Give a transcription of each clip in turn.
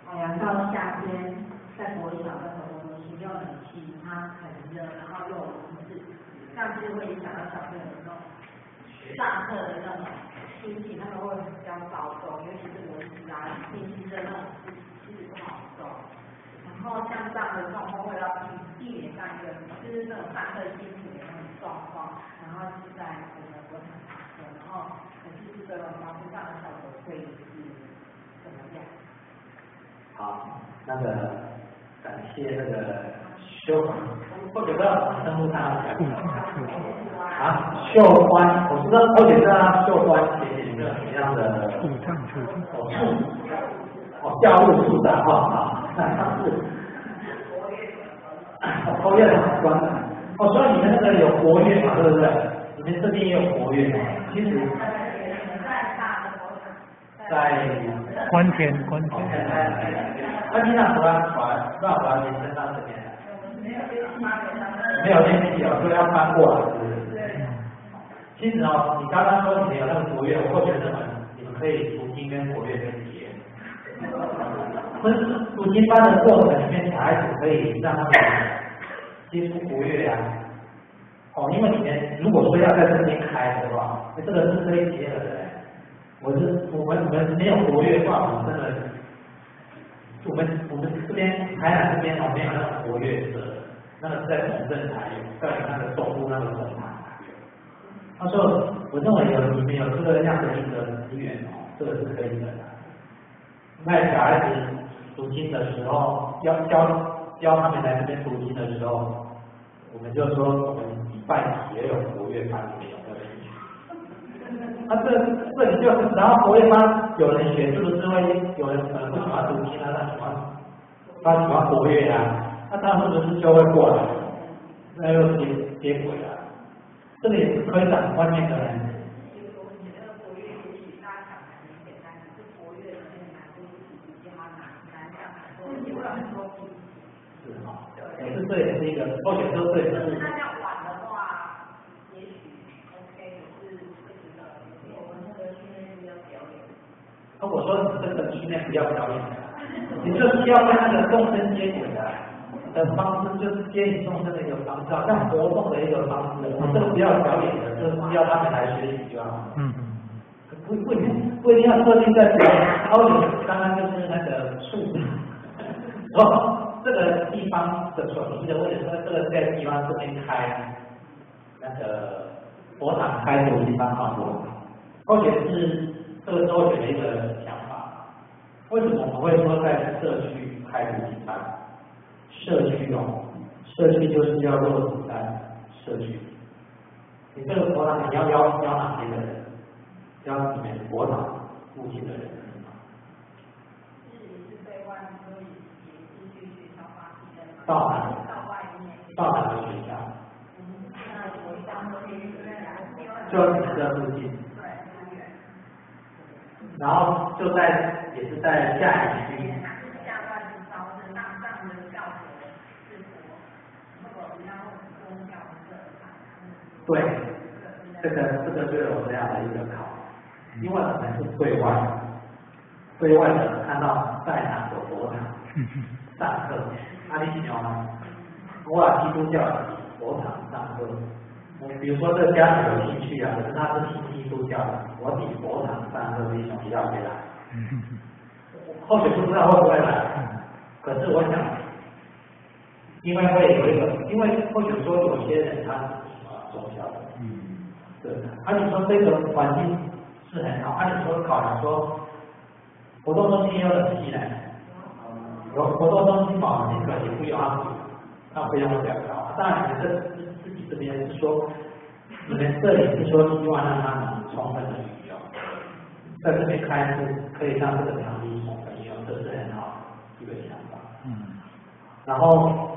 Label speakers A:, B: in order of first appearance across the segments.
A: 海洋到夏天，在国小的时候，我们使用冷气，它很热，然后又这样就会影响到小朋友的那种上课的那种心情，他们会比较躁动，尤其是蚊子啊、天气热那种其实不好受。然后像这样的状况，为了避免这样一个就是那种上课心情的那种状况，然后是在我们国场上课，然后就是这种方式上的效果会是怎么样？
B: 好，那个感谢那个秀，或者叫称呼他啊，秀欢，我知道，或者叫秀欢姐姐有没有什么样的教务处长哈，他是活跃的官的所以你们那个有活跃嘛，对不对？你们这边也有活跃嘛，其实在
C: 关田，
B: 那你那乱滑延伸到这边来，没有电梯所以要翻过来，是不是？其实你刚刚说你们有那个国乐，我会觉得你们可以读经跟国乐连接。读经班的过程里面，小孩子可以让他们接触国乐呀。因为你们如果说要在这边开的话，这个是可以结合的。我们没有国乐的话，我们真的，我们这边台南这边没有那种国乐社，那个是在总政台有，在那个总部那个总台。他说，我认为你们有这个样的一个资源这个是可以的。那小孩子读经的时候，教他们来这边读经的时候，我们就说我们礼拜也有国乐班，你们有没有兴趣？这里就是，然后国乐班有人学，是不是会有人可能不喜欢读经他喜欢国乐那他是不是就会过来？那又接轨了。这个也是科长外面的人。这也是一个，或者说这也是。那要晚的话，也许 OK， 可是我们那个训练是要表演。我说你这个训练不要表演你就是要跟那个众生接轨的方式，就是接引众生的一个方式，像活动的一个方式。这个不要表演的，就是要他们来学习就好。不一定要设定在表演。刚刚就是那个处长。这个地方的所提的，或者说这个在地方这边开那个佛堂开的地方或者是这个周学的一个想法。为什么我们会说在社区开读经班？社区就是叫做子弹社区。你这个佛堂你要邀哪些的人？邀你们佛堂附近的人。到哪个学校？就你这附近。然后也是在下一区。对，这个就有这样的一个考，因为我们是对外的看到在哪个佛堂上课。你想我基督教佛堂上课，比如说这家长有兴趣可是他是信基督教的，我比佛堂上课你想要谁来？或许不知道会不会来，可是我想，因为会有一个，因为或许说有些人他是宗教的，对，你说这个环境是很好，你说考量说活动中心有冷气呢。有活动中心保安可也不用那费用会比较高。当然，你们自己这边是说，你们这里是说希望让他们充分的运用，在这边开是可以让这个场地充分运用，这是很好的一个想法。然后，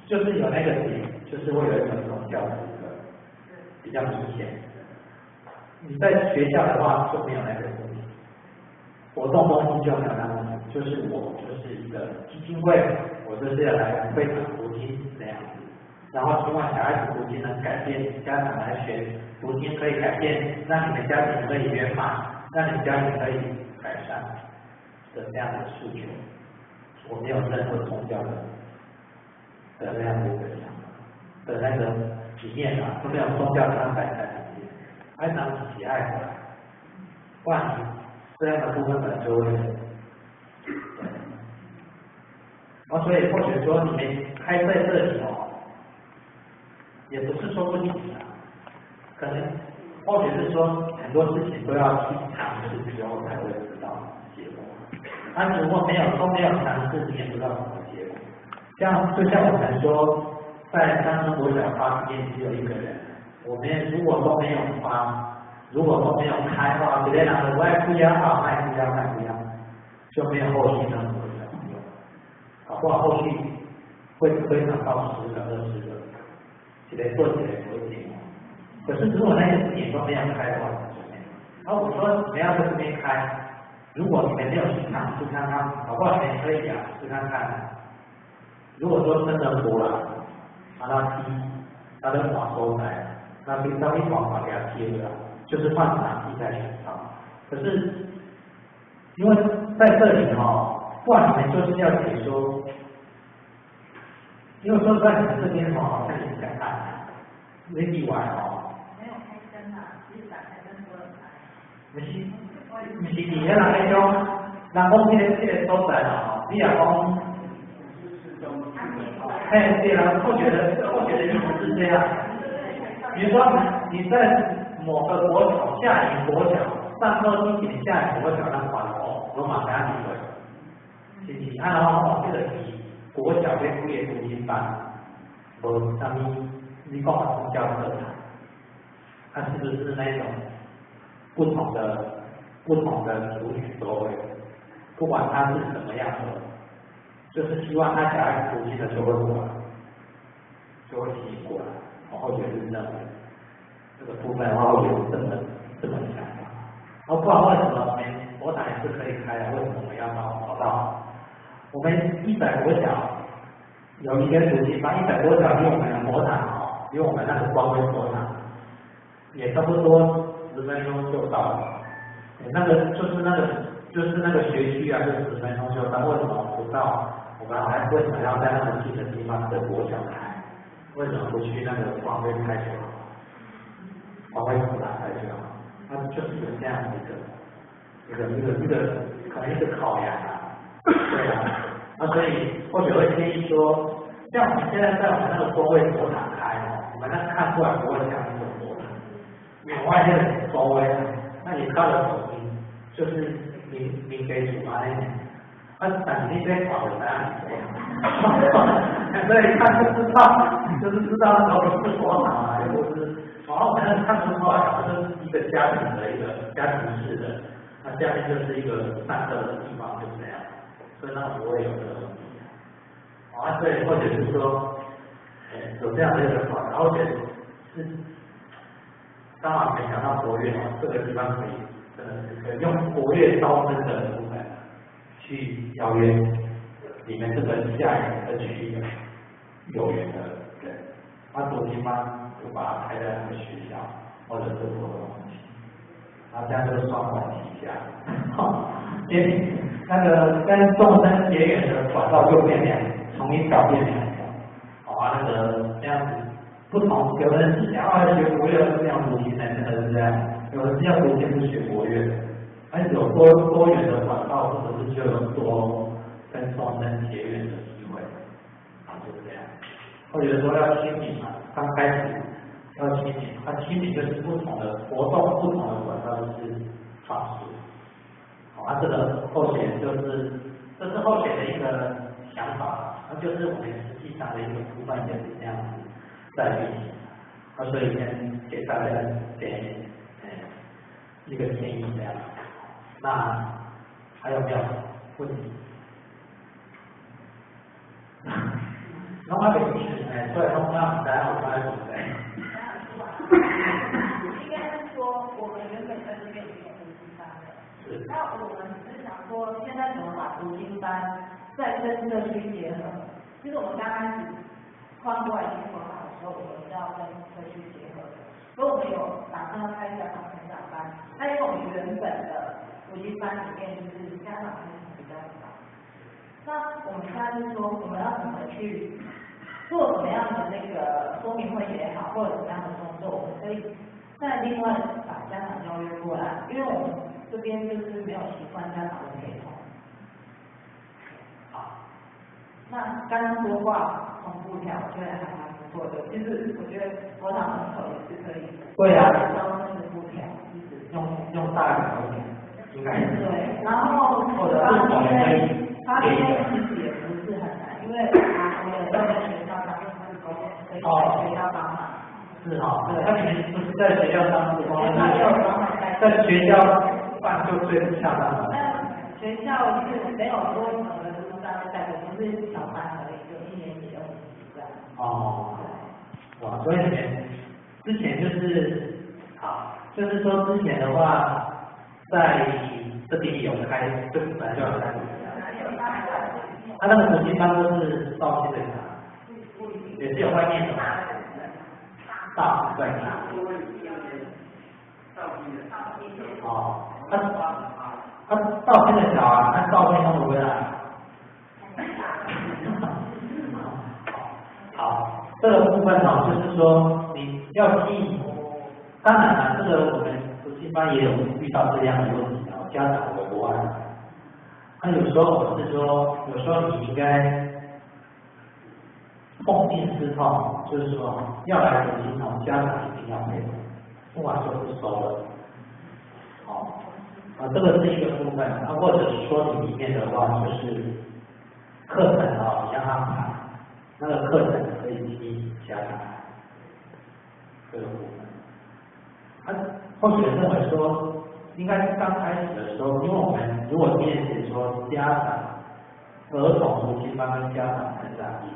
B: 就是有那个点，就是会有一种宗教的一个比较明显。你在学校的话就没有那个问题，活动中心就没有那个问题。就是我就是一个基金会，我就是要来会场读经这样子，然后希望小孩子读经能改变，家长来学读经可以改变，让你们家庭可以圆满，让你们家庭可以改善。这样的诉求，我没有任何宗教的这样的一个想法的那个理念啊，都没有宗教参摆在里面，爱哪喜爱的，不然这样的部分本来就会。所以或许说你们开在这里哦，也不是说不行啊，可能或许是说很多事情都要去尝试之后才会知道结果。如果都没有尝试，你也不知道什么结果。就像我们说，在三生国小发里面只有一个人，我们如果都没有发，如果都没有开的话，别人拿着外不要好，卖不要，就没有后续的小朋友。搞不好后续会推展到10个、20个，起来做起来不会停。可是如果那些点都没有开的话，我说你们要在这边开，如果你们没有去尝试看看，搞不好你们可以试看看。如果说真的活了，把它的网收来，那平常一网把给它贴了，就是换场地在选上。可是因为在这里不然你们就是要解说，因为说在你们这边好像也想看，没例外
A: 没有开灯啊，只是打开灯不能开。
B: 不是伫遐那种，人讲这个所在你也讲，对啦，我觉得意思是这样。比如说你在某个国小、下营国小上课之前，下营国小那款我马上理会。是然后这个是国小在开的读经班，无啥物你讲的宗教课堂，它是不是那种不同的族群都会，不管它是什么样的，就是希望他小孩子读经的就会过来，就会吸引过来。或者是认为这个部分的话，会有这么想法。不然为什么我们佛堂也是可以开的？为什么我们要跑到？我们100国小有一个读经班，100国小离我们的佛堂离我们那个光辉佛堂也差不多10分钟就到了。就是那个学区就10分钟就到。为什么不到？我们还为什么要在那么近的地方的国小开？为什么不去那个光辉开就好？光辉佛堂开就好？它就是有这样的一个可能一个考量对所以或许会建议说，像我们现在在我们那个光辉佛堂开我们那看出来不会像那种佛堂，免外面的光辉，那你靠了手机，就是民给主那一年。但是你在考的那样，所以看就知道，就是知道那个是佛堂又不是，我们看不出来，就是一个家庭的一个家庭式的，那下面就是一个上课的地方，就这样，所以那不会有这个问题。所以或者是说，有这样的一个考量，而且是刚好没想到国乐这个地方可以用国乐招生的部分。去邀约你们这个下营的区域有缘的人，读经班就把它开在那个学校或者是活动中心，这样就双管齐下，那个跟众生结缘的管道就变两，从1条变2条，那个这样子不同，有人是想要学国乐这样读经的，真的是这样，有人是要读经不学国乐的。有多元的管道，或者是就有多跟众生结缘的机会，就是这样。或者说要亲民刚开始要亲民，亲民就是不同的活动、不同的管道就是方式。这个后显这是后显的一个想法，就是我们实际上的一个部分也是这样子在运行。所以先给大家一个建议这样。那还有没有问题？那我给你所以通常大家会准备。
A: 应该是说，我们原本在这边已经有读经班了，那我们只是想说，现在怎么把读经班再跟社区结合？就是我们刚开始跨过来新佛堂的时候，我们是要跟社区结合的，所以我们有打算要开家长成长班，那因为我们原本的读经班里面就是家长是比较少。那我们现在是说，我们要怎么去做什么样的那个说明会也好，或者什么样的动作，我们可以再另外把家长邀约过来，因为我们这边就是没有习惯家长的陪同。好，那刚刚说话从布条，我觉得还蛮不错的。其实我觉得国长门口也是可以。
B: 对啊。
A: 招那个布条，
B: 用大条一点，应该是。
A: 对，然后
B: 或者是我们可以。
A: 他这边其实也不是很难，因为我有在学校当他是沟通，可以在学校帮忙。
B: 是哈，对，那你们不是在学校当志工，
A: 学校也有帮忙
B: 在学校办就最恰当了。
A: 那学校是没有说什么督导在，我们是小班而已，就1年级、2年级这样。
B: 哦。哇，所以你们之前就是好，就是说之前的话，在这边有开，就本来就有开。他那个补习班都是到期的，也是有外面的嘛。大对。哦，他到期的小啊，他照片弄不回来。好，这个部分呢，就是说你要记，当然了，这个我们补习班也有遇到这样的问题啊，家长的不安。那有时候我是说，有时候你应该痛定思痛，就是说要来补习呢，家长一定要配合，不然就不收了。好，这个是一个部分。或者是说你里面的话，就是课程啊，你要安排，那个课程可以提家长这个部分。或许认为说。应该是刚开始的时候，因为我们如果面写说家长、儿童补习班跟家长成长营，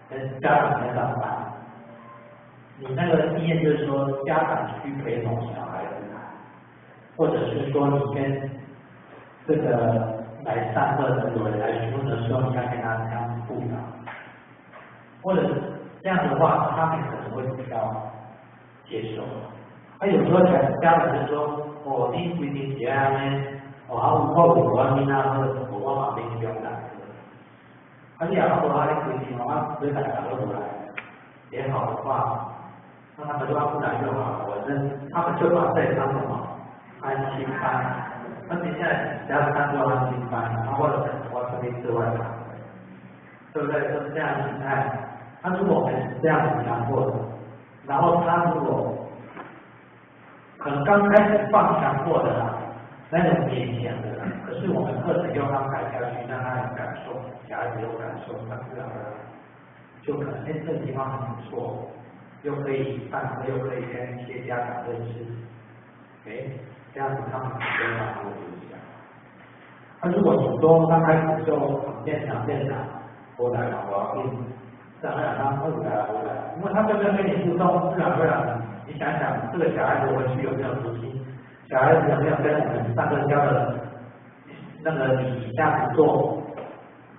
B: 跟家长成长班，你那个经验就是说家长去陪同小孩子来，或者是说你跟这个来上课的有人来询问的时候，你要跟他这样辅导，或者这样的话，他们可能会比较接受。有时候家长就说。你规定是安尼，我有我囡仔好，我嘛免中来。你也无安尼规定，对大家都不来，也好的话，那他们就不来就好，他们就把这当什么安心班。那接下来只要当做安心班，或者我成立课外班，对不对？就是这样心态。那如果我们是这样子强迫的，然后他如果可能刚开始放强迫的啦，那种勉强的啦，可是我们课程又安排下去，让他有感受，小孩子有感受，他自然而然就可能这个地方很不错，又可以上课，又可以跟一些家长认识，这样子他们就会把握住一下。如果你说刚开始就变强，我来了，我要变，自然而然他会来，因为他这边跟你互动，自然而然。你想想，这个小孩子回去有没有读心？小孩子有没有跟我们上课教的那个礼仪这样子做？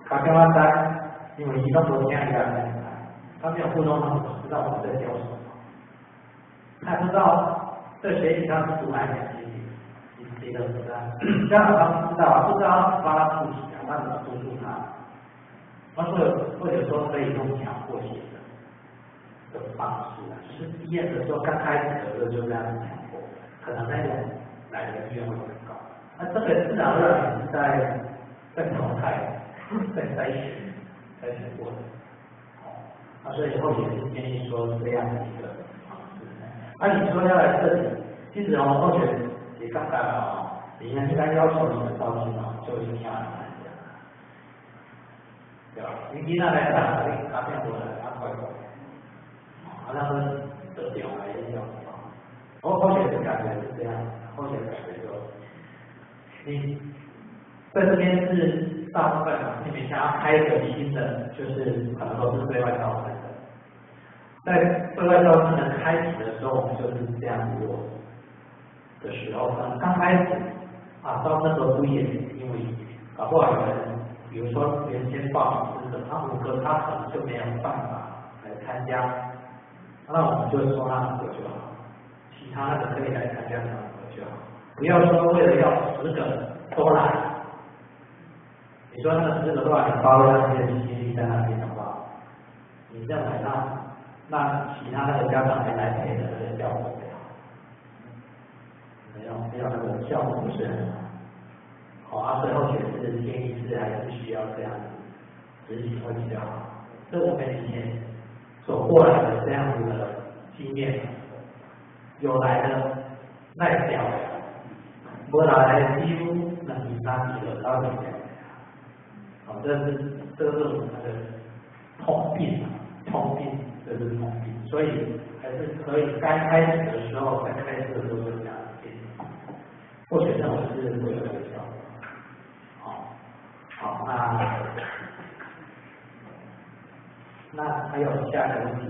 B: 他跟他在，因为移动昨天一个人，他没有互动，他怎么知道我们在教什么？他不知道这学习他是读哪一点你都不知道。家长他不知道，不知道帮他复习啊，那怎么督促他？或者说可以用强迫性的方式啊，就是毕业的时候刚开始的时候就这样强迫，可能那种来的意愿会很高。那这个自然而然是在淘汰、在筛选过的。所以以后也是建议说这样的一个方式。你说要来这里，其实同学也刚才你应该要求你们招新就一定要来参加，对吧？你那来上，你打电话来安排过。那么得奖还是要后学的感觉是这样，后学的感觉就你在这边是大部分你们想要开一个新的，就是可能都是对外招生的。在对外招生的开始的时候，我们就是这样子做的时候，可能刚开始招生都不严，因为搞不好有人，比如说原先报名是他5个，他可能就没有办法来参加。那我们就说他5个就好，其他的可以来参加2个就好，不要说为了要10个都来，你说那10个多少人包括那些经历在那边的话，你认为那其他那个家长还来陪的那个效果没有？没有那个效果不是很好。好，最后选是建议是还是需要这样子执行会比较好。这我们以前走过来的这样子的经验，有来的耐掉的，没来的几乎能比3级的高一点。好，这是我们的通病，这是通病，所以还是可以该开始的时候，该开始的时候就这样子。或许认为是会有效果。好，那还有下一个问题？